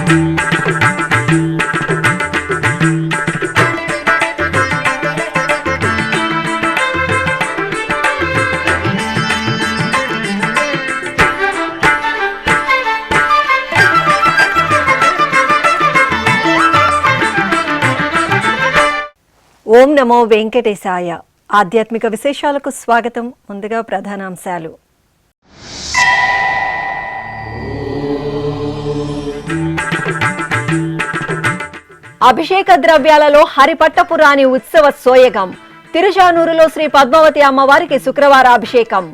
ఓం నమో వెంకటేశాయ. ఆధ్యాత్మిక విశేషాలకు స్వాగతం. ముందుగా ప్రధానాంశాలు. అభిషేక ద్రవ్యాలలో హరిపట్టపురాణి ఉత్సవ సోయగం. తిరుచానూరులో శ్రీ పద్మావతి అమ్మవారికి శుక్రవార అభిషేకం.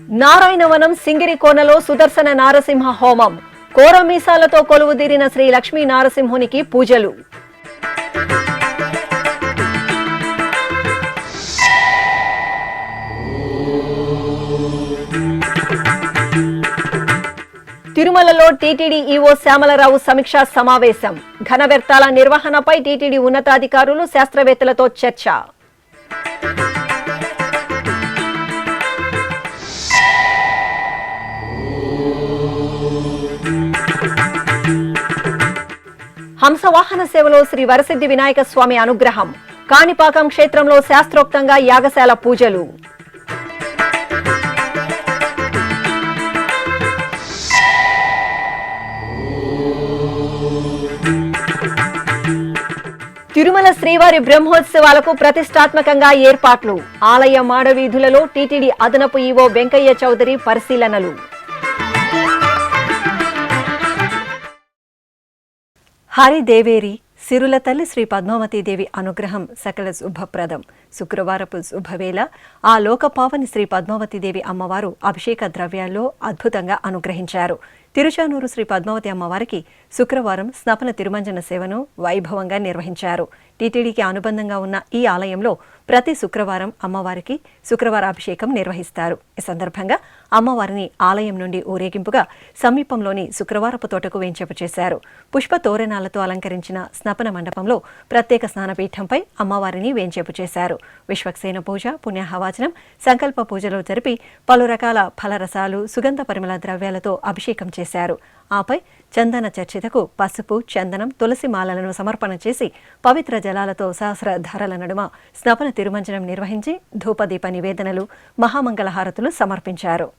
నారాయణవనం సింగిరికోనలో సుదర్శన నారసింహ హోమం. కోరమీసాలతో కొలువుదీరిన శ్రీ లక్ష్మీ నారసింహునికి పూజలు. తిరుమలలో టీటీడీ ఈవో శ్యామలరావు సమీక్షా సమావేశం. ఘన వ్యర్థాల నిర్వహణపై టీటీడీ ఉన్నతాధికారులు శాస్త్రవేత్తలతో చర్చ. హంసవాహన సేవలో శ్రీ వరసిద్ధి వినాయక స్వామి అనుగ్రహం. కాణిపాకం క్షేత్రంలో శాస్త్రోక్తంగా యాగశాల పూజలు. తిరుమల శ్రీవారి బ్రహ్మోత్సవాలకు ప్రతిష్టాత్మకంగా ఏర్పాట్లు. ఆలయ మాడవీధులలో టీటీడీ అదనపు ఈవో వెంకయ్య చౌదరి పరిశీలనలు. హరిదేవేరి సిరుల తల్లి శ్రీ పద్మావతీదేవి అనుగ్రహం సకల శుభప్రదం. శుక్రవారపు శుభవేళ ఆ లోకపావని శ్రీ పద్మావతీదేవి అమ్మవారు అభిషేక ద్రవ్యాల్లో అద్భుతంగా అనుగ్రహించారు. తిరుచానూరు శ్రీ పద్మావతి అమ్మవారికి శుక్రవారం స్నపన తిరుమంజన సేవను వైభవంగా నిర్వహించారు. టీటీడీకి అనుబంధంగా ఉన్న ఈ ఆలయంలో ప్రతి శుక్రవారం అమ్మవారికి శుక్రవార అభిషేకం నిర్వహిస్తారు. ఈ సందర్భంగా అమ్మవారిని ఆలయం నుండి ఊరేగింపుగా సమీపంలోని శుక్రవారపు తోటకు వేంచేపు చేశారు. పుష్ప తోరణాలతో అలంకరించిన స్నపన మండపంలో ప్రత్యేక స్నానపీఠంపై అమ్మవారిని వేంచేపు చేశారు. విశ్వక్సేన పూజ, పుణ్యహవాచనం, సంకల్ప పూజలు జరిపి పలు రకాల ఫలరసాలు, సుగంధ పరిమళ ద్రవ్యాలతో అభిషేకం చేశారు. ఆపై చందన చర్చితకు పసుపు, చందనం, తులసి మాలలను సమర్పణ చేసి పవిత్ర జలాలతో సహస్రధారల నడుమ స్నపన తిరుమంజనం నిర్వహించి ధూపదీప నివేదనలు, మహామంగళహారతులు సమర్పించారు.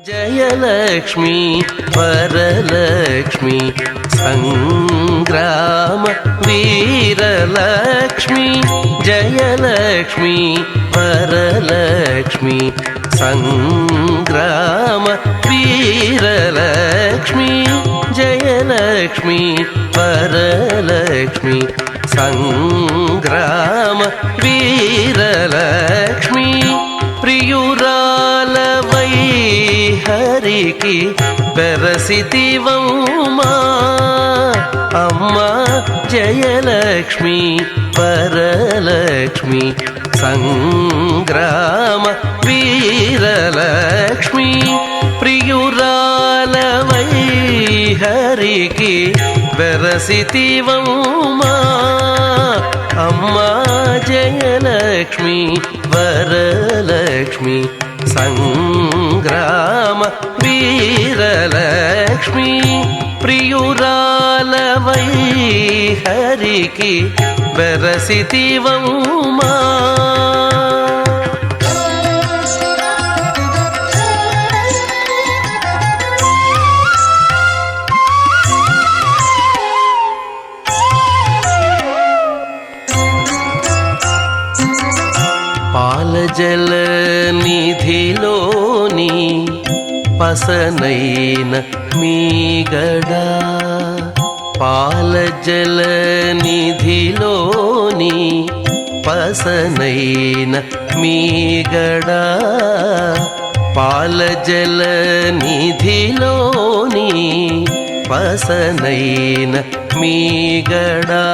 జయలక్ష్మి వరలక్ష్మి సంగ్రామ వీరలక్ష్మి. జయలక్ష్మి వరలక్ష్మి సంగ్రామ వీరలక్ష్మి. జయలక్ష్మి వరలక్ష్మి సంగ్రామ వీరలక్ష్మి. ప్రియురాలవై హరికి బెరసితివమ్మా అమ్మా. జయలక్ష్మి వరలక్ష్మి సంగ్రామ వీరలక్ష్మి. ప్రియురాలవై హరికి బెరసితివమ్మా అమ్మా. జయలక్ష్మి వరలక్ష్మి సంగ్రామ వీరలక్ష్మి. ప్రియురాలవై హరికి బెరసితివమ్మా. పాలజల నిధిలోని పసనైన మీగడా. పాలజల నిధిలోని పసనైన మీగడా. పాలజల నిధిలోని పసనైన మీగడా.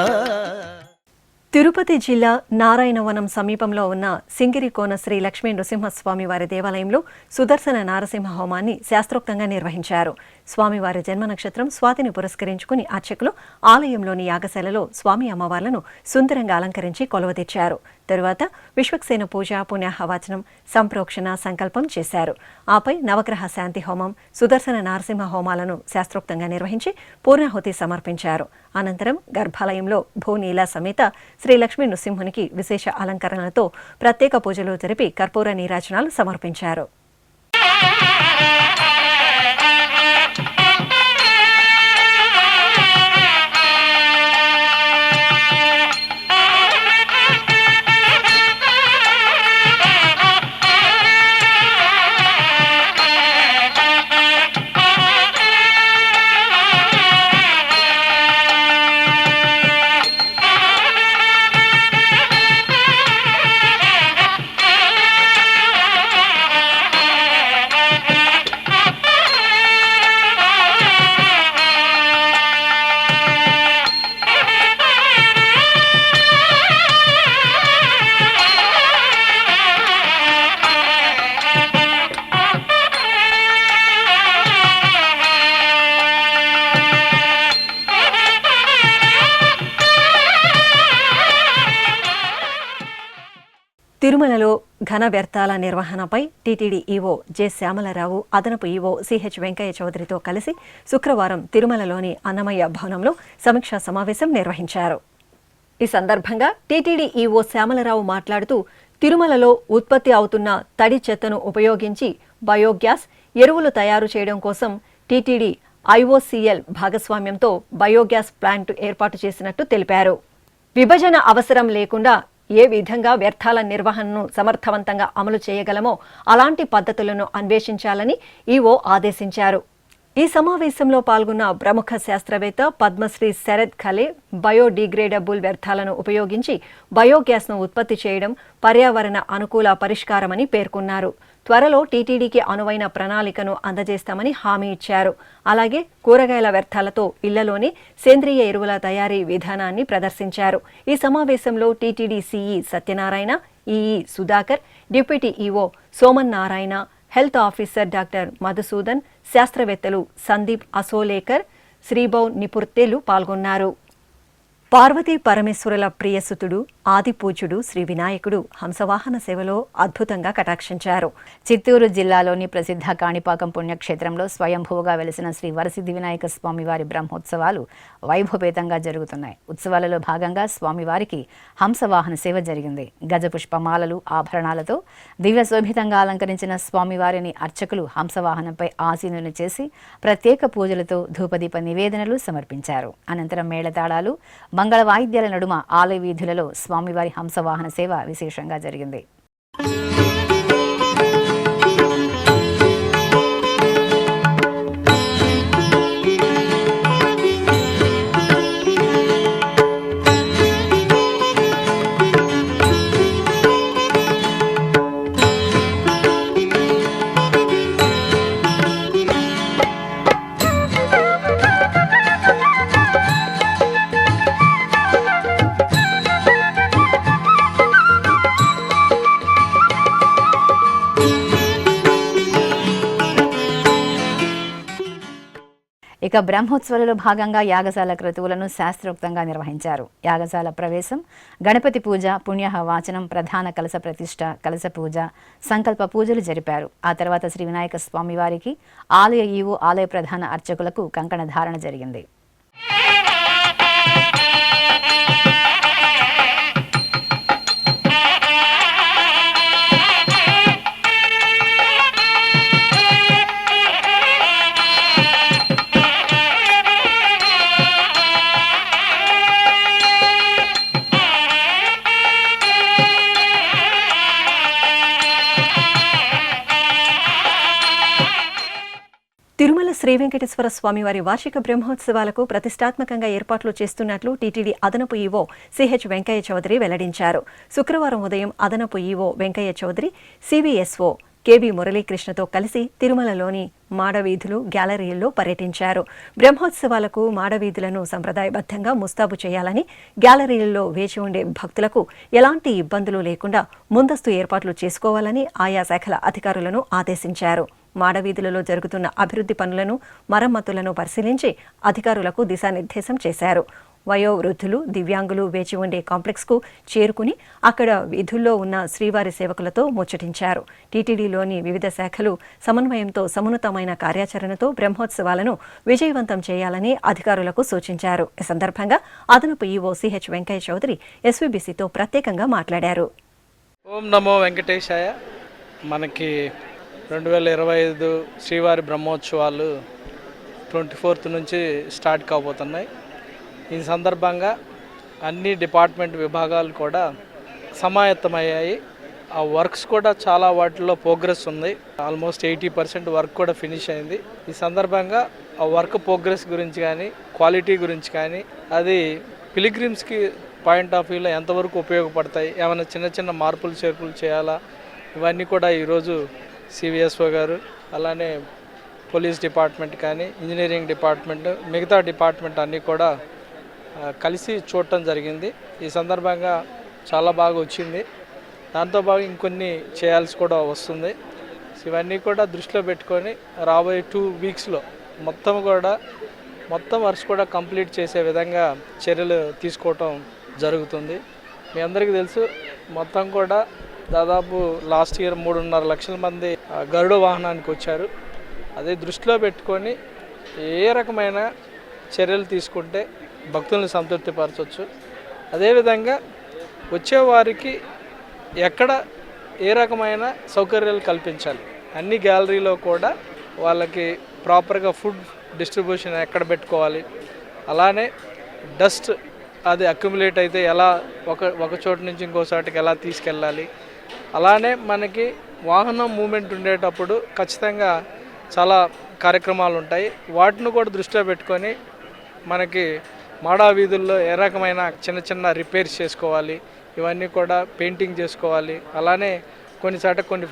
తిరుపతి జిల్లా నారాయణవనం సమీపంలో ఉన్న సింగిరికోన శ్రీ లక్ష్మీ నృసింహస్వామి వారి దేవాలయంలో సుదర్శన నారసింహ హోమాన్ని శాస్త్రోక్తంగా నిర్వహించారు. స్వామివారి జన్మ నక్షత్రం స్వాతిని పురస్కరించుకుని అర్చకులు ఆలయంలోని యాగశాలలో స్వామి అమ్మవార్లను సుందరంగా అలంకరించి కొలువదీర్చారు. తరువాత విశ్వక్సేన పూజ, పుణ్యాహవాచనం, సంప్రోక్షణ, సంకల్పం చేశారు. ఆపై నవగ్రహ శాంతి హోమం, సుదర్శన నారసింహ హోమాలను శాస్త్రోక్తంగా నిర్వహించి పూర్ణాహుతి సమర్పించారు. అనంతరం గర్భాలయంలో భూనీల సమేత శ్రీ లక్ష్మీ నృసింహునికి విశేష అలంకరణలతో ప్రత్యేక పూజలు జరిపి కర్పూర నీరాజనాలు సమర్పించారు. తిరుమలలో ఘన వ్యర్థాల నిర్వహణపై టీటీడీ ఈవో జె శ్యామలరావు, అదనపు ఈవో సిహెచ్ వెంకయ్య చౌదరితో కలిసి శుక్రవారం తిరుమలలోని అన్నమయ్య భవనంలో సమీక్షా సమావేశం నిర్వహించారు. ఈ సందర్భంగా టీటీడీ ఈవో శ్యామలరావు మాట్లాడుతూ, తిరుమలలో ఉత్పత్తి అవుతున్న తడి చెత్తను ఉపయోగించి బయోగ్యాస్ ఎరువులు తయారు చేయడం కోసం టీటీడీ ఐఓసీఎల్ భాగస్వామ్యంతో బయోగ్యాస్ ప్లాంట్ ఏర్పాటు చేసినట్టు తెలిపారు. విభజన అవసరం లేకుండా ఏ విధంగా వ్యర్థాల నిర్వహణను సమర్థవంతంగా అమలు చేయగలమో అలాంటి పద్ధతులను అన్వేషించాలని ఈవో ఆదేశించారు. ఈ సమావేశంలో పాల్గొన్న ప్రముఖ శాస్త్రవేత్త పద్మశ్రీ శరద్ ఖలే బయోడిగ్రేడబుల్ వ్యర్థాలను ఉపయోగించి బయోగ్యాస్ను ఉత్పత్తి చేయడం పర్యావరణ అనుకూల పరిష్కారమని పేర్కొన్నారు. త్వరలో టీటీడీకి అనువైన ప్రణాళికను అందజేస్తామని హామీ ఇచ్చారు. అలాగే కూరగాయల వ్యర్థాలతో ఇళ్లలోనే సేంద్రియ ఎరువుల తయారీ విధానాన్ని ప్రదర్శించారు. ఈ సమావేశంలో TTD CE Satyanarayana, EE Sudhakar, deputy EO Soman Narayana, health officer doctor Madhusudan, శాస్త్రవేత్తలు సందీప్ అసోలేకర్, శ్రీభౌ నిపుర్తేలు పాల్గొన్నారు. పార్వతీ పరమేశ్వరుల ప్రియసుతుడు, ఆదిపూజ్యుడు శ్రీ వినాయకుడు హంసవాహన సేవలో అద్భుతంగా కటాక్షించారు. చిత్తూరు జిల్లాలోని ప్రసిద్ధ కాణిపాకం పుణ్యక్షేత్రంలో స్వయంభూగా వెలిసిన శ్రీ వరసిద్ధి వినాయక స్వామివారి బ్రహ్మోత్సవాలు వైభవపేతంగా జరుగుతున్నాయి. ఉత్సవాలలో భాగంగా స్వామివారికి హంసవాహన సేవ జరిగింది. గజపుష్పమాలలు, ఆభరణాలతో దివ్య శోభితంగా అలంకరించిన స్వామివారిని అర్చకులు హంసవాహనంపై ఆసీనులు చేసి ప్రత్యేక పూజలతో ధూపదీప నివేదనలు సమర్పించారు. అనంతరం మేళతాళాలు, మంగళ వాయిద్యాల నడుమ ఆలయ వీధులలో స్వామివారి హంసవాహన సేవ విశేషంగా జరిగింది. ఇక బ్రహ్మోత్సవాలలో భాగంగా యాగశాల క్రతువులను శాస్త్రోక్తంగా నిర్వహించారు. యాగశాల ప్రవేశం, గణపతి పూజ, పుణ్యాహ వాచనం, ప్రధాన కలశ ప్రతిష్ఠ, కలశ పూజ, సంకల్ప పూజలు జరిపారు. ఆ తర్వాత శ్రీ వినాయక స్వామి వారికి ఆలయ ఈవో, ఆలయ ప్రధాన అర్చకులకు కంకణ ధారణ జరిగింది. తిరుమల శ్రీ వెంకటేశ్వర స్వామివారి వార్షిక బ్రహ్మోత్సవాలకు ప్రతిష్టాత్మకంగా ఏర్పాట్లు చేస్తున్నట్లు టీటీడీ అదనపు ఈవో సిహెచ్ వెంకయ్య చౌదరి వెల్లడించారు. శుక్రవారం ఉదయం అదనపు EO Venkaiah Chowdary CVSO KV మురళీకృష్ణతో కలిసి తిరుమలలోని మాడవీధులు, గ్యాలరీల్లో పర్యటించారు. బ్రహ్మోత్సవాలకు మాడవీధులను సంప్రదాయబద్ధంగా ముస్తాబు చేయాలని, గ్యాలరీల్లో వేచి ఉండే భక్తులకు ఎలాంటి ఇబ్బందులు లేకుండా ముందస్తు ఏర్పాట్లు చేసుకోవాలని ఆయా శాఖల అధికారులను ఆదేశించారు. మాడవీధులలో జరుగుతున్న అభివృద్ధి పనులను మరమ్మతులను పరిశీలించి అధికారులకు దిశానిర్దేశం చేశారు. వయోవృద్ధులు, దివ్యాంగులు వేచి ఉండే కాంప్లెక్స్కు చేరుకుని అక్కడ వీధుల్లో ఉన్న శ్రీవారి సేవకులతో ముచ్చటించారు. టీటీడీలోని వివిధ శాఖలు సమన్వయంతో సమున్నతమైన కార్యాచరణతో బ్రహ్మోత్సవాలను విజయవంతం చేయాలని అధికారులకు సూచించారు. ఈ సందర్భంగా అదనపు ఈవో సిహెచ్ వెంకయ్య చౌదరి ఎస్వీబీసీతో ప్రత్యేకంగా మాట్లాడారు. ఓం నమో వెంకటేశాయ. మనకి 2025 శ్రీవారి బ్రహ్మోత్సవాలు 24th నుంచి స్టార్ట్ కాబోతున్నాయి. ఈ సందర్భంగా అన్ని డిపార్ట్మెంట్ విభాగాలు కూడా సమాయత్తమయ్యాయి. ఆ వర్క్స్ కూడా చాలా వాటిలో ప్రోగ్రెస్ ఉంది. ఆల్మోస్ట్ 80% వర్క్ కూడా ఫినిష్ అయింది. ఈ సందర్భంగా ఆ వర్క్ ప్రోగ్రెస్ గురించి కానీ, క్వాలిటీ గురించి కానీ, అది పిలిగ్రిమ్స్కి పాయింట్ ఆఫ్ వ్యూలో ఎంతవరకు ఉపయోగపడతాయి, ఏమైనా చిన్న చిన్న మార్పులు చేర్పులు చేయాలా, ఇవన్నీ కూడా ఈరోజు సివిఎస్ఓ గారు, అలానే పోలీస్ డిపార్ట్మెంట్ కానీ, ఇంజనీరింగ్ డిపార్ట్మెంట్, మిగతా డిపార్ట్మెంట్ అన్నీ కూడా కలిసి చూడటం జరిగింది. ఈ సందర్భంగా చాలా బాగా వచ్చింది. దాంతో బాగా ఇంకొన్ని చేయాల్సి కూడా వస్తుంది. ఇవన్నీ కూడా దృష్టిలో పెట్టుకొని రాబోయే 2 వీక్స్లో మొత్తం వర్క్స్ కూడా కంప్లీట్ చేసే విధంగా చర్యలు తీసుకోవటం జరుగుతుంది. మీ అందరికీ తెలుసు, మొత్తం కూడా దాదాపు లాస్ట్ ఇయర్ 3.5 లక్షల మంది గరుడ వాహనానికి వచ్చారు. అదే దృష్టిలో పెట్టుకొని ఏ రకమైన చర్యలు తీసుకుంటే భక్తులను సంతృప్తిపరచవచ్చు, అదేవిధంగా వచ్చేవారికి ఎక్కడ ఏ రకమైన సౌకర్యాలు కల్పించాలి, అన్ని గ్యాలరీలో కూడా వాళ్ళకి ప్రాపర్గా ఫుడ్ డిస్ట్రిబ్యూషన్ ఎక్కడ పెట్టుకోవాలి, అలానే డస్ట్ అది అక్యుములేట్ అయితే ఎలా ఒక చోటు నుంచి ఇంకో చోటుకి ఎలా తీసుకెళ్ళాలి, అలానే మనకి వాహనం మూమెంట్ ఉండేటప్పుడు ఖచ్చితంగా చాలా కార్యక్రమాలు ఉంటాయి. వాటిని కూడా దృష్టిలో పెట్టుకొని మనకి మాడా వీధుల్లో ఏ రకమైన చిన్న చిన్న రిపేర్స్ చేసుకోవాలి, ఇవన్నీ కూడా పెయింటింగ్ చేసుకోవాలి, అలానే కొన్ని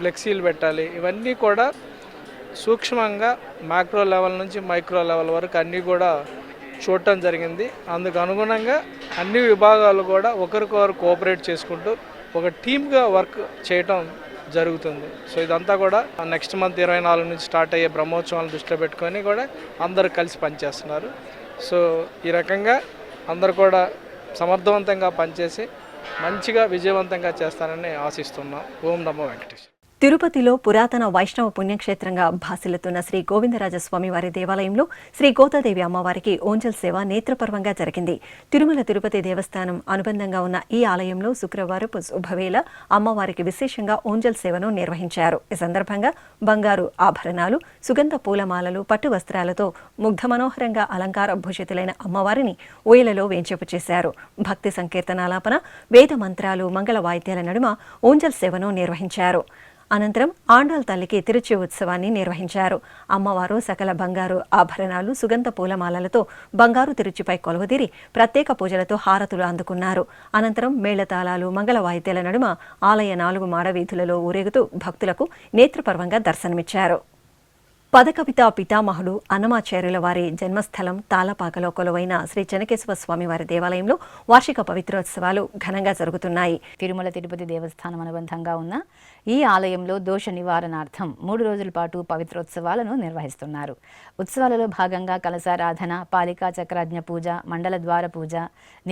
ఫ్లెక్సీలు పెట్టాలి. ఇవన్నీ కూడా సూక్ష్మంగా మ్యాక్రో లెవెల్ నుంచి మైక్రో లెవెల్ వరకు అన్నీ కూడా చూడటం జరిగింది. అందుకు అనుగుణంగా అన్ని విభాగాలు కూడా ఒకరికొకరు కోఆపరేట్ చేసుకుంటూ ఒక టీమ్గా వర్క్ చేయటం జరుగుతుంది. సో ఇదంతా కూడా నెక్స్ట్ మంత్ 24 నుంచి స్టార్ట్ అయ్యే బ్రహ్మోత్సవాలను దృష్టిలో పెట్టుకొని కూడా అందరూ కలిసి పనిచేస్తున్నారు. సో ఈ రకంగా అందరూ కూడా సమర్థవంతంగా పనిచేసి మంచిగా విజయవంతంగా చేస్తారని ఆశిస్తున్నాం. ఓం నమో వెంకటేశ్వర. తిరుపతిలో పురాతన వైష్ణవ పుణ్యక్షేత్రంగా భాసిల్లుతున్న శ్రీ గోవిందరాజస్వామి వారి దేవాలయంలో శ్రీ గోదాదేవి అమ్మవారికి ఓంజల్ సేవ నేత్రపర్వంగా జరిగింది. తిరుమల తిరుపతి దేవస్థానం అనుబంధంగా ఉన్న ఈ ఆలయంలో శుక్రవారపు శుభవేళ అమ్మవారికి విశేషంగా ఓంజల్ సేవను నిర్వహించారు. ఈ సందర్భంగా బంగారు ఆభరణాలు, సుగంధ పూలమాలలు, పట్టు వస్త్రాలతో ముగ్ధ మనోహరంగా అలంకార భూషితులైన అమ్మవారిని ఊయలలో వేంచేపు చేశారు. భక్తి సంకీర్తనాలాపన, వేద మంత్రాలు, మంగళ వాయిద్యాల నడుమ ఓంజల్ సేవను నిర్వహించారు. అనంతరం ఆండాల్ తల్లికి తిరుచి ఉత్సవాన్ని నిర్వహించారు. అమ్మవారు సకల బంగారు ఆభరణాలు, సుగంధ పూలమాలలతో బంగారు తిరుచిపై కొలువుదీరి ప్రత్యేక పూజలతో హారతులు అందుకున్నారు. అనంతరం మేళతాళాలు, మంగళ వాయిద్యాల నడుమ ఆలయ 4 మాడవీధులలో ఊరేగుతూ భక్తులకు నేత్రపర్వంగా దర్శనమిచ్చారు. పదకవితా పితామహుడు అన్నమాచార్యుల వారి జన్మస్థలం తాళపాకలో కొలువైన శ్రీ చెన్నకేశవ స్వామి వారి దేవాలయంలో వార్షిక పవిత్రోత్సవాలు ఘనంగా జరుగుతున్నాయి. తిరుమల తిరుపతి దేవస్థానం అనుబంధంగా ఉన్న ఈ ఆలయంలో దోష నివారణార్థం 3 రోజుల పాటు పవిత్రోత్సవాలను నిర్వహిస్తున్నారు. ఉత్సవాలలో భాగంగా కలశారాధన, పాలికా చక్రాజ్ఞ పూజ, మండల ద్వార పూజ,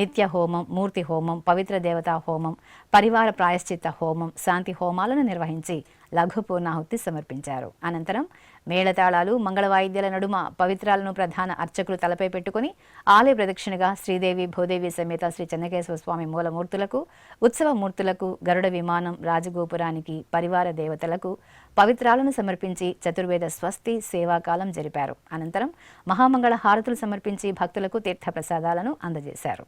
నిత్య హోమం, మూర్తి హోమం, పవిత్ర దేవతా హోమం, పరివార ప్రాయశ్చిత్త హోమం, శాంతి హోమాలను నిర్వహించి లఘు పూర్ణాహుతి సమర్పించారు. అనంతరం మేళతాళాలు, మంగళ వాయిద్యాల నడుమ పవిత్రాలను ప్రధాన అర్చకులు తలపై పెట్టుకుని ఆలయ ప్రదక్షిణగా శ్రీదేవి, భూదేవి సమేత శ్రీ చెన్నకేశవ స్వామి మూలమూర్తులకు, ఉత్సవ మూర్తులకు, గరుడ విమానం, రాజగోపురానికి, పరివార దేవతలకు పవిత్రాలను సమర్పించి చతుర్వేద స్వస్తి సేవాకాలం జరిపారు. అనంతరం మహామంగళ హారతులు సమర్పించి భక్తులకు తీర్థప్రసాదాలను అందజేశారు.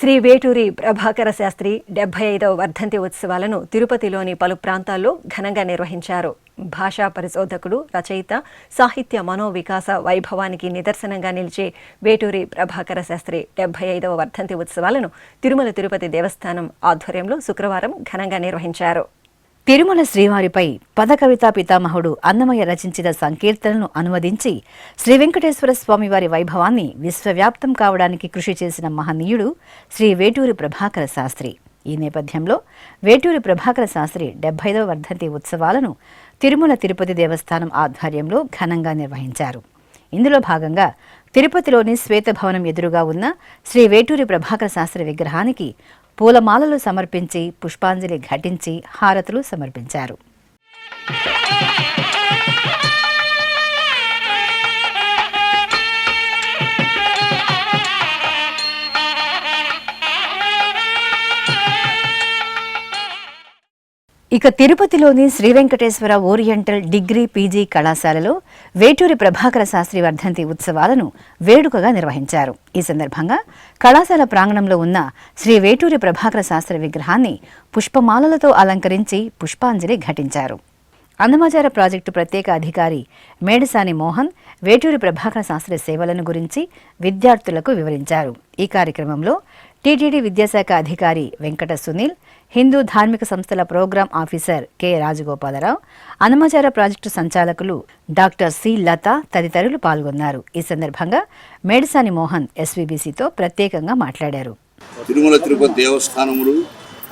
శ్రీ వేటూరి ప్రభాకర శాస్త్రి 75వ వర్ధంతి ఉత్సవాలను తిరుపతిలోని పలు ప్రాంతాల్లో ఘనంగా నిర్వహించారు. భాషా పరిశోధకుడు, రచయిత, సాహిత్య మనోవికాస వైభవానికి నిదర్శనంగా నిలిచే వేటూరి ప్రభాకర శాస్త్రి 75వ వర్ధంతి ఉత్సవాలను తిరుమల తిరుపతి దేవస్థానం ఆధ్వర్యంలో శుక్రవారం ఘనంగా నిర్వహించారు. తిరుమల శ్రీవారిపై పదకవితా పితామహుడు అన్నమయ్య రచించిన సంకీర్తనను అనువదించి శ్రీ వెంకటేశ్వర స్వామివారి వైభవాన్ని విశ్వవ్యాప్తం కావడానికి కృషి చేసిన మహనీయుడు శ్రీ వేటూరి ప్రభాకర శాస్త్రి. ఈ నేపథ్యంలో వేటూరి ప్రభాకర శాస్త్రి 75వ వర్ధంతి ఉత్సవాలను తిరుమల తిరుపతి దేవస్థానం ఆధ్వర్యంలో ఘనంగా నిర్వహించారు. ఇందులో భాగంగా తిరుపతిలోని శ్వేతభవనం ఎదురుగా ఉన్న శ్రీ వేటూరి ప్రభాకర శాస్త్రి విగ్రహానికి పూలమాలలు సమర్పించి పుష్పాంజలి ఘటించి హారతులు సమర్పించారు. ఇక తిరుపతిలోని Sri Venkateswara oriental degree PG కళాశాలలో వేటూరి ప్రభాకర శాస్త్రి వర్ధంతి ఉత్సవాలను వేడుకగా నిర్వహించారు. ఈ సందర్భంగా కళాశాల ప్రాంగణంలో ఉన్న శ్రీ వేటూరి ప్రభాకర శాస్త్రి విగ్రహాన్ని పుష్పమాలలతో అలంకరించి పుష్పాంజలి ఘటించారు. అన్నమాచార ప్రాజెక్టు ప్రత్యేక అధికారి మేడసాని మోహన్ వేటూరి ప్రభాకర శాస్త్రి సేవలను గురించి విద్యార్థులకు వివరించారు. ఈ కార్యక్రమంలో టీటీడీ విద్యాశాఖ అధికారి వెంకట సునీల్, హిందూ ధార్మిక సంస్థల programme officer K Rajagopala Rao, అన్నమాచార project సంచాలకులు డాక్టర్ సి లత తదితరులు పాల్గొన్నారు. ఈ సందర్భంగా మేడసాని మోహన్ ఎస్వీబీసీతో ప్రత్యేకంగా మాట్లాడారు. తిరుమల తిరుపతి దేవస్థానములు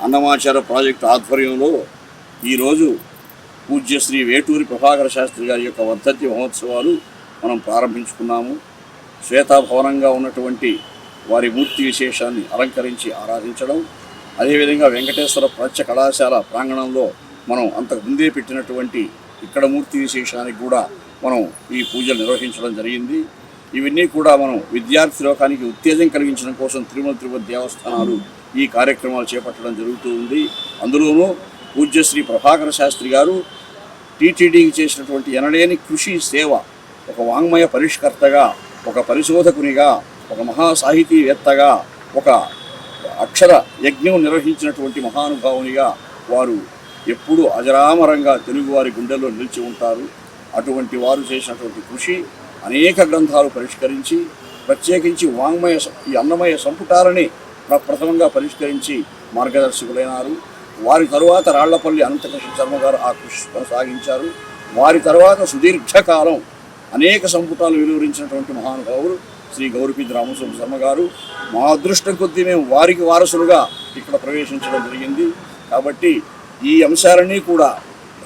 అన్నమాచార ప్రాజెక్టు ఆధ్వర్యంలో ఈరోజు పూజ్య శ్రీ వేటూరి ప్రభాకర శాస్త్రి గారి యొక్క వర్ధంతి మహోత్సవాలు మనం ప్రారంభించుకున్నాము. శ్వేతాభవనంగా ఉన్నటువంటి వారి మూర్తి విశేషాన్ని అలంకరించి ఆరాధించడం, అదేవిధంగా వెంకటేశ్వర ప్రాచ్య కళాశాల ప్రాంగణంలో మనం అంతకు ముందే పెట్టినటువంటి ఇక్కడ మూర్తి విశేషానికి కూడా మనం ఈ పూజలు నిర్వహించడం జరిగింది. ఇవన్నీ కూడా మనం విద్యార్థి లోకానికి ఉత్తేజం కలిగించడం కోసం తిరుమల తిరుపతి దేవస్థానాలు ఈ కార్యక్రమాలు చేపట్టడం జరుగుతూ ఉంది. అందులోనూ పూజ్య శ్రీ ప్రభాకర శాస్త్రి గారు టీటీడీకి చేసినటువంటి ఎనలేని కృషి సేవ, ఒక వాంగ్మయ పరిష్కర్తగా, ఒక పరిశోధకునిగా, ఒక మహాసాహితీవేత్తగా, ఒక అక్షర యజ్ఞం నిర్వహించినటువంటి మహానుభావునిగా వారు ఎప్పుడూ అజరామరంగా తెలుగువారి గుండెల్లో నిలిచి ఉంటారు. అటువంటి వారు చేసినటువంటి కృషి అనేక గ్రంథాలు పరిష్కరించి, ప్రత్యేకించి వాంగ్మయ ఈ అన్నమయ సంపుటాలని ప్రథమంగా పరిష్కరించి మార్గదర్శకులైనారు. వారి తరువాత రాళ్లపల్లి అనంతకృష్ణ శర్మ గారు ఆ కృషి కొనసాగించారు. వారి తర్వాత సుదీర్ఘకాలం అనేక సంపుటాలు వెలువరించినటువంటి మహానుభావులు శ్రీ గౌరిపీది రామస్వామి శర్మ గారు. మా అదృష్టం కొద్దీ మేము వారికి వారసులుగా ఇక్కడ ప్రవేశించడం జరిగింది. కాబట్టి ఈ అంశాలన్నీ కూడా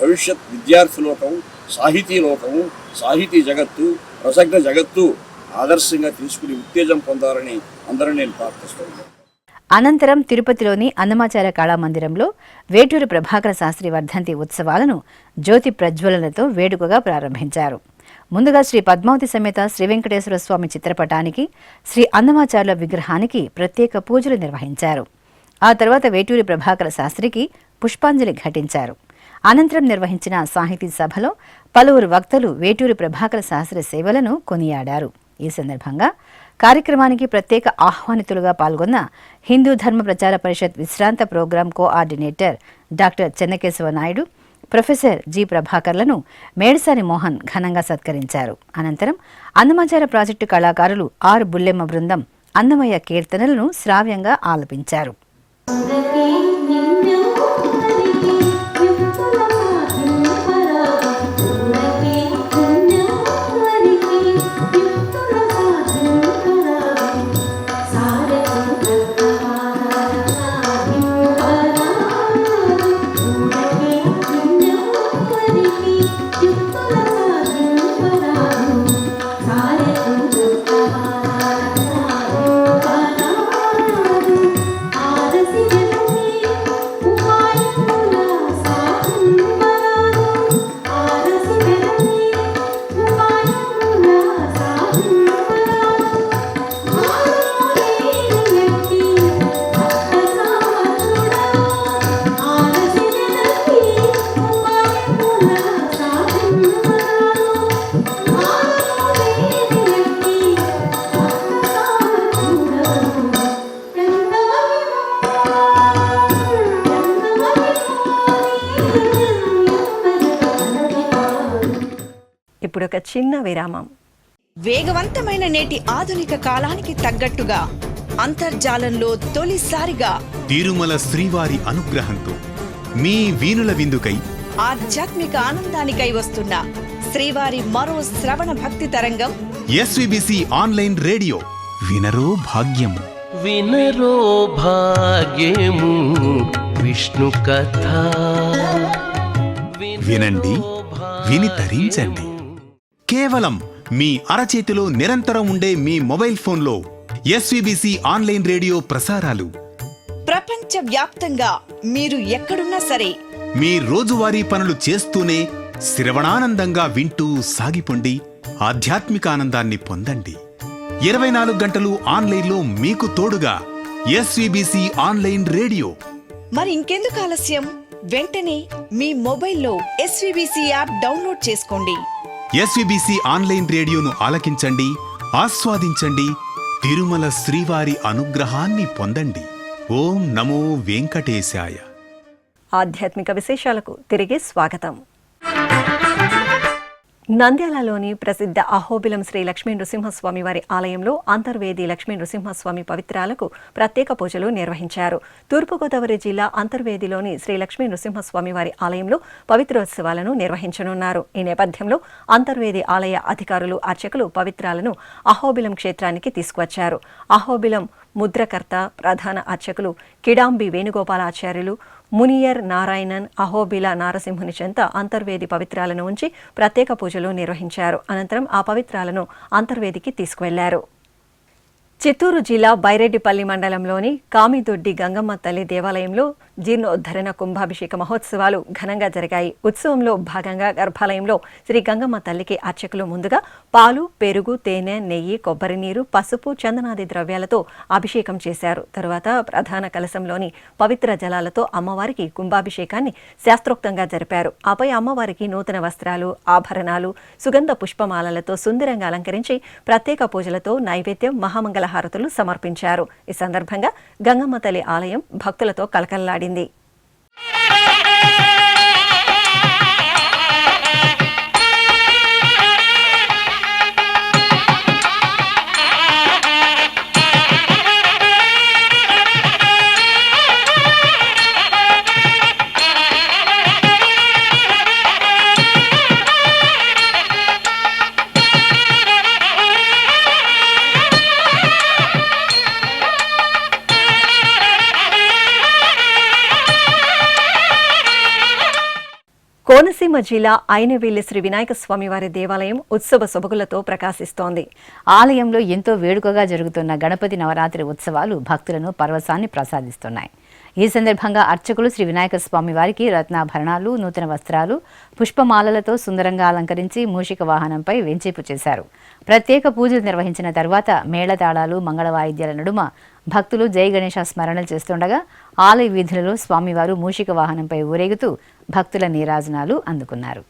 భవిష్యత్ విద్యార్థి లోకము, సాహితీ లోకము, సాహితీ జగత్తు, రసజ్ఞ జగత్తు ఆదర్శంగా తీసుకుని ఉత్తేజం పొందాలని అందరినీ నేను ప్రార్థిస్తున్నాను. అనంతరం తిరుపతిలోని అన్నమాచార కళామందిరంలో వేటూరి ప్రభాకర శాస్త్రి వర్ధంతి ఉత్సవాలను జ్యోతి ప్రజ్వలనతో వేడుకగా ప్రారంభించారు. ముందుగా శ్రీ పద్మావతి సమేత శ్రీ వెంకటేశ్వర స్వామి చిత్రపటానికి, శ్రీ అన్నమాచార్యుల విగ్రహానికి ప్రత్యేక పూజలు నిర్వహించారు. ఆ తర్వాత వేటూరి ప్రభాకర శాస్త్రికి పుష్పాంజలి ఘటించారు. అనంతరం నిర్వహించిన సాహితీ సభలో పలువురు వక్తలు వేటూరి ప్రభాకర శాస్త్రి సేవలను కొనియాడారు. ఈ సందర్భంగా కార్యక్రమానికి ప్రత్యేక ఆహ్వానితులుగా పాల్గొన్న హిందూ ధర్మ ప్రచార పరిషత్ విశ్రాంత program coordinator doctor Chennakesava Naidu, professor G ప్రభాకర్లను మేడసాని మోహన్ ఘనంగా సత్కరించారు. అనంతరం అన్నమాచార ప్రాజెక్టు కళాకారులు ఆర్ బుల్లెమ్మ బృందం అన్నమయ్య కీర్తనలను శ్రావ్యంగా ఆలపించారు. ఇప్పుడు ఒక చిన్న విరామం. వేగవంతమైన నేటి ఆధునిక కాలానికి తగ్గట్టుగా అంతర్జాలంలో తొలిసారిగా తిరుమల శ్రీవారి అనుగ్రహంతో మీ వీణుల విందుకై ఆధ్యాత్మిక ఆనందానికై వస్తున్న శ్రీవారి మరో శ్రవణ భక్తి తరంగం ఎస్విబిసి ఆన్లైన్ రేడియో. వినరో భాగ్యము. వినరో భాగ్యము విష్ణు కథ. వినండి, విని తరించండి. కేవలం మీ అరచేతిలో నిరంతరం ఉండే మీ మొబైల్ ఫోన్లో ఎస్విబిసి ఆన్లైన్ రేడియో ప్రసారాలు ప్రపంచ వ్యాప్తంగా మీరు ఎక్కడున్నా సరే మీ రోజువారీ పనులు చేస్తూనే శ్రవణానందంగా వింటూ సాగిపోండి. ఆధ్యాత్మిక ఆనందాన్ని పొందండి. 24 గంటలు ఆన్లైన్లో మీకు తోడుగా ఎస్విబిసి ఆన్లైన్ రేడియో. మరి ఇంకెందుకు ఆలస్యం? వెంటనే మీ మొబైల్లో ఎస్విబిసి యాప్ డౌన్లోడ్ చేసుకోండి. ఎస్విబిసి ఆన్లైన్ రేడియోను ఆలకించండి, ఆస్వాదించండి. తిరుమల శ్రీవారి అనుగ్రహాన్ని పొందండి. ఓం నమో వెంకటేశాయ. ఆధ్యాత్మిక విశేషాలకు తిరిగి స్వాగతం. నంద్యాలలోని ప్రసిద్ధ అహోబిలం శ్రీ లక్ష్మీ నృసింహస్వామి వారి ఆలయంలో అంతర్వేది లక్ష్మీ నృసింహస్వామి పవిత్రాలకు ప్రత్యేక పూజలు నిర్వహించారు. తూర్పుగోదావరి జిల్లా అంతర్వేదిలోని శ్రీ లక్ష్మీ నృసింహస్వామి వారి ఆలయంలో పవిత్రోత్సవాలను నిర్వహించనున్నారు. ఈ నేపథ్యంలో అంతర్వేది ఆలయ అధికారులు, అర్చకులు పవిత్రాలను అహోబిలం క్షేత్రానికి తీసుకువచ్చారు. అహోబిలం ముద్రకర్త, ప్రధాన అర్చకులు కిడాంబి వేణుగోపాలాచార్యులు, మునియర్ నారాయణన్ అహోబిల నారసింహుని చెంత అంతర్వేది పవిత్రాలను ఉంచి ప్రత్యేక పూజలు నిర్వహించారు. అనంతరం ఆ పవిత్రాలను అంతర్వేదికి తీసుకువెళ్లారు. చిత్తూరు జిల్లా బైరెడ్డిపల్లి మండలంలోని కామిదొడ్డి గంగమ్మ తల్లి దేవాలయంలో జీర్ణోద్ధరణ కుంభాభిషేక మహోత్సవాలు ఘనంగా జరిగాయి. ఉత్సవంలో భాగంగా గర్భాలయంలో శ్రీ గంగమ్మ తల్లికి అర్చకులు ముందుగా పాలు, పెరుగు, తేనె, నెయ్యి, కొబ్బరి నీరు, పసుపు, చందనాది ద్రవ్యాలతో అభిషేకం చేశారు. తరువాత ప్రధాన కలశంలోని పవిత్ర జలాలతో అమ్మవారికి కుంభాభిషేకాన్ని శాస్త్రోక్తంగా జరిపారు. ఆపై అమ్మవారికి నూతన వస్త్రాలు, ఆభరణాలు, సుగంధ పుష్పమాలలతో సుందరంగా అలంకరించి ప్రత్యేక పూజలతో నైవేద్యం, మహామంగళ హారతులు సమర్పించారు. ఈ సందర్భంగా గంగమ్మ తల్లి ఆలయం భక్తులతో కలకల్లాడింది. కోనసీమ జిల్లా అయినవిల్లి శ్రీ వినాయక స్వామి వారి దేవాలయం ఉత్సవ సొబగులతో ప్రకాశిస్తోంది. ఆలయంలో ఎంతో వేడుకగా జరుగుతున్న గణపతి నవరాత్రి ఉత్సవాలు భక్తులను పరవశాన్ని ప్రసాదిస్తున్నాయి. ఈ సందర్భంగా అర్చకులు శ్రీ వినాయక స్వామి వారికి రత్నాభరణాలు, నూతన వస్త్రాలు, పుష్పమాలలతో సుందరంగా అలంకరించి మూషిక వాహనంపై వెంచేపు చేశారు. ప్రత్యేక పూజలు నిర్వహించిన తర్వాత మేళతాళాలు, మంగళ వాయిద్యాల నడుమ భక్తులు జై గణేశ స్మరణలు చేస్తుండగా ఆలయ వీధులలో స్వామివారు మూషిక వాహనంపై ఊరేగుతూ భక్తుల నీరాజనాలు అందుకున్నారు.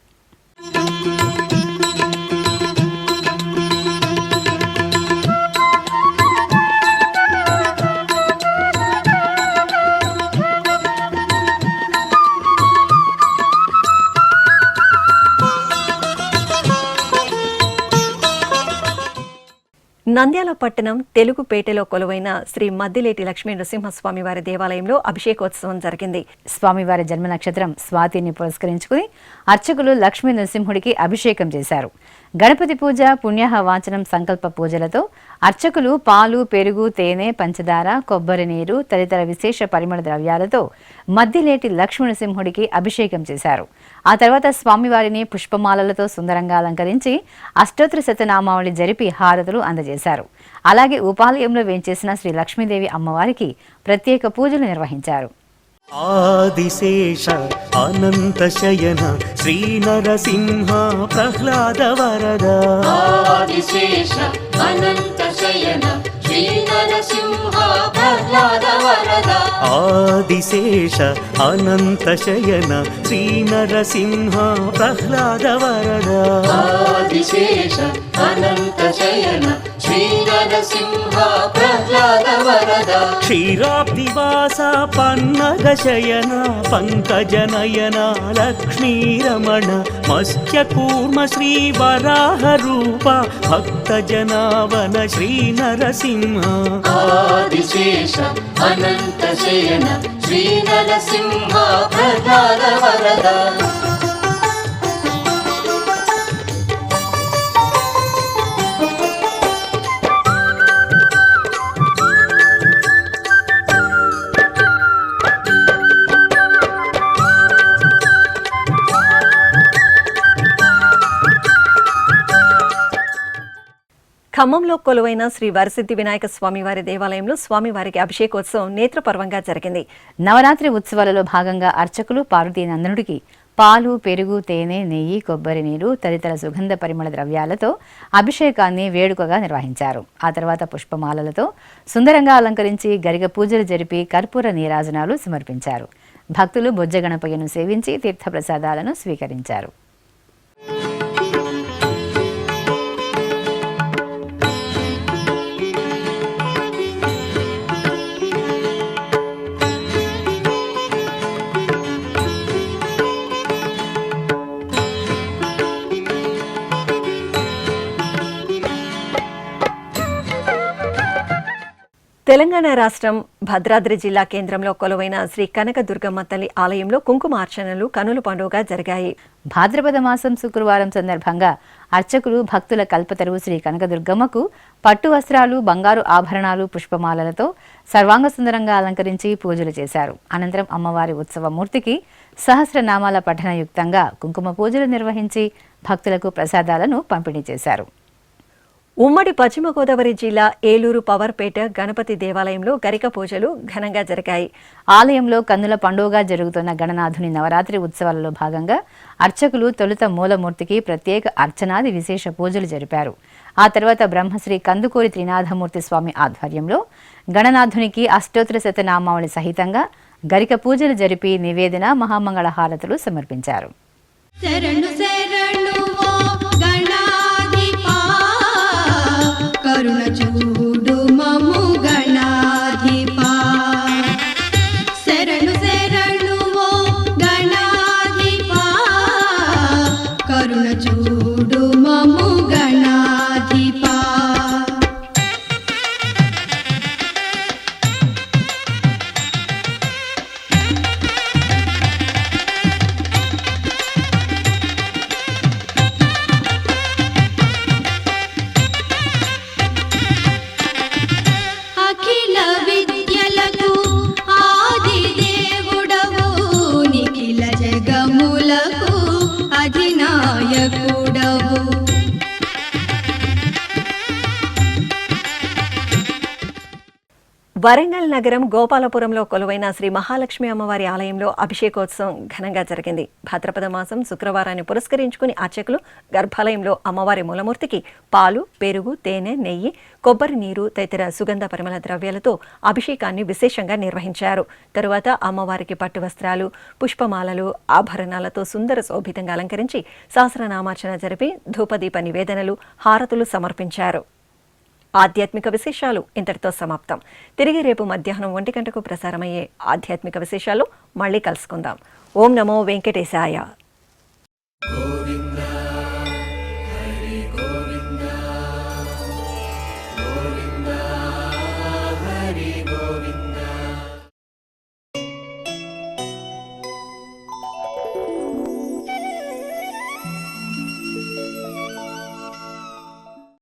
నంద్యాల పట్టణం తెలుగుపేటలో కొలువైన శ్రీ మద్దిలేటి లక్ష్మీ నృసింహస్వామి వారి దేవాలయంలో అభిషేకోత్సవం జరిగింది. స్వామివారి జన్మ నక్షత్రం స్వాతిని పురస్కరించుకుని అర్చకులు లక్ష్మీ నరసింహుడికి అభిషేకం చేశారు. గణపతి పూజ, పుణ్యాహ వాచనం, సంకల్ప పూజలతో అర్చకులు పాలు, పెరుగు, తేనె, పంచదార, కొబ్బరి నీరు తదితర విశేష పరిమళ ద్రవ్యాలతో మద్దిలేటి లక్ష్మీ నరసింహుడికి అభిషేకం చేశారు. ఆ తర్వాత స్వామివారిని పుష్పమాలలతో సుందరంగా అలంకరించి అష్టోత్తర శతనామావళి జరిపి హారతులు అందజేశారు. అలాగే ఉపాలయంలో వేంచేసిన శ్రీ లక్ష్మీదేవి అమ్మవారికి ప్రత్యేక పూజలు నిర్వహించారు. ఆదిశేష అనంత శయన శ్రీ నరసింహ ప్రహ్లాద వరద. ఆదిశేష అనంత శయన శ్రీ నరసింహ ప్రహ్లాద వరద. ఆదిశేష అనంత శయన శ్రీ నరసింహ ప్రహ్లాద వరద. ఆదిశేష అనంత శయన శ్రీ శ్రీనరసింహ ప్రహ్లాద వరద క్షీరాబ్దివాస పన్నగశయన పంకజనయన లక్ష్మీరమణ మత్స్యకూర్మ శ్రీవరాహ రూప భక్తజనావన శ్రీనరసింహ ఆదిశేష అనంత శయన శ్రీనరసింహ ప్రహ్లాద వరద ఖమ్మంలో కొలువైన శ్రీ వరసిద్ధి వినాయక స్వామివారి దేవాలయంలో స్వామివారికి అభిషేకోత్సవం నేత్రపర్వంగా జరిగింది. నవరాత్రి ఉత్సవాలలో భాగంగా అర్చకులు పార్వతీ నందనుడికి పాలు, పెరుగు, తేనె, నెయ్యి, కొబ్బరి నీరు తదితర సుగంధ పరిమళ ద్రవ్యాలతో అభిషేకాన్ని వేడుకగా నిర్వహించారు. ఆ తర్వాత పుష్పమాలలతో సుందరంగా అలంకరించి గరిగ పూజలు జరిపి కర్పూర నీరాజనాలు సమర్పించారు. భక్తులు బొజ్జ గణపయ్యను సేవించి తీర్థప్రసాదాలను స్వీకరించారు. తెలంగాణ రాష్ట్రం భద్రాద్రి జిల్లా కేంద్రంలో కొలువైన శ్రీ కనకదుర్గమ్మ తల్లి ఆలయంలో కుంకుమార్చనలు కనుల పండుగగా జరిగాయి. భాద్రపద మాసం శుక్రవారం సందర్భంగా అర్చకులు భక్తుల కల్పతరువు శ్రీ కనకదుర్గమ్మకు పట్టు వస్త్రాలు, బంగారు ఆభరణాలు, పుష్పమాలలతో సర్వాంగ సుందరంగా అలంకరించి పూజలు చేశారు. అనంతరం అమ్మవారి ఉత్సవ మూర్తికి సహస్రనామాల పఠనయుక్తంగా కుంకుమ పూజలు నిర్వహించి భక్తులకు ప్రసాదాలను పంపిణీ చేశారు. ఉమ్మడి పశ్చిమ గోదావరి జిల్లా ఏలూరు పవర్పేట గణపతి దేవాలయంలో గరిక పూజలు ఘనంగా జరిగాయి. ఆలయంలో కన్నుల పండుగగా జరుగుతున్న గణనాథుని నవరాత్రి ఉత్సవాలలో భాగంగా అర్చకులు తొలుత మూలమూర్తికి ప్రత్యేక అర్చనాది విశేష పూజలు జరిపారు. ఆ తర్వాత బ్రహ్మశ్రీ కందుకూరి త్రినాథమూర్తి స్వామి ఆధ్వర్యంలో గణనాథునికి అష్టోత్తర శతనామావళి సహితంగా గరిక పూజలు జరిపి నివేదన, మహామంగళ హారతులు సమర్పించారు. శరణు శరణు ఓ గణాధిపా కరుణ చూడు మము గణాధిపా శరణు శరణు ఓ గణాధిపా కరుణ చూడు మము గణాధిపా అఖిల విద్యలకు ఆది దేవుడవు నిఖిల జగములకు అధినాయకుడవు వరంగల్ నగరం గోపాలపురంలో కొలువైన శ్రీ మహాలక్ష్మి అమ్మవారి ఆలయంలో అభిషేకోత్సవం ఘనంగా జరిగింది. భాద్రపద మాసం శుక్రవారాన్ని పురస్కరించుకుని అర్చకులు గర్భాలయంలో అమ్మవారి మూలమూర్తికి పాలు, పెరుగు, తేనె, నెయ్యి, కొబ్బరి నీరు తదితర సుగంధ పరిమళ ద్రవ్యాలతో అభిషేకాన్ని విశేషంగా నిర్వహించారు. తరువాత అమ్మవారికి పట్టు వస్త్రాలు, పుష్పమాలలు, ఆభరణాలతో సుందర శోభితంగా అలంకరించి సహస్రనామార్చన జరిపి ధూపదీప నివేదనలు, హారతులు సమర్పించారు. ఆధ్యాత్మిక విశేషాలు ఇంతటితో సమాప్తం. తిరిగి రేపు మధ్యాహ్నం 1 గంటకు ప్రసారమయ్యే ఆధ్యాత్మిక విశేషాలు మళ్ళీ కలుసుకుందాం. ఓం నమో వెంకటేశాయ.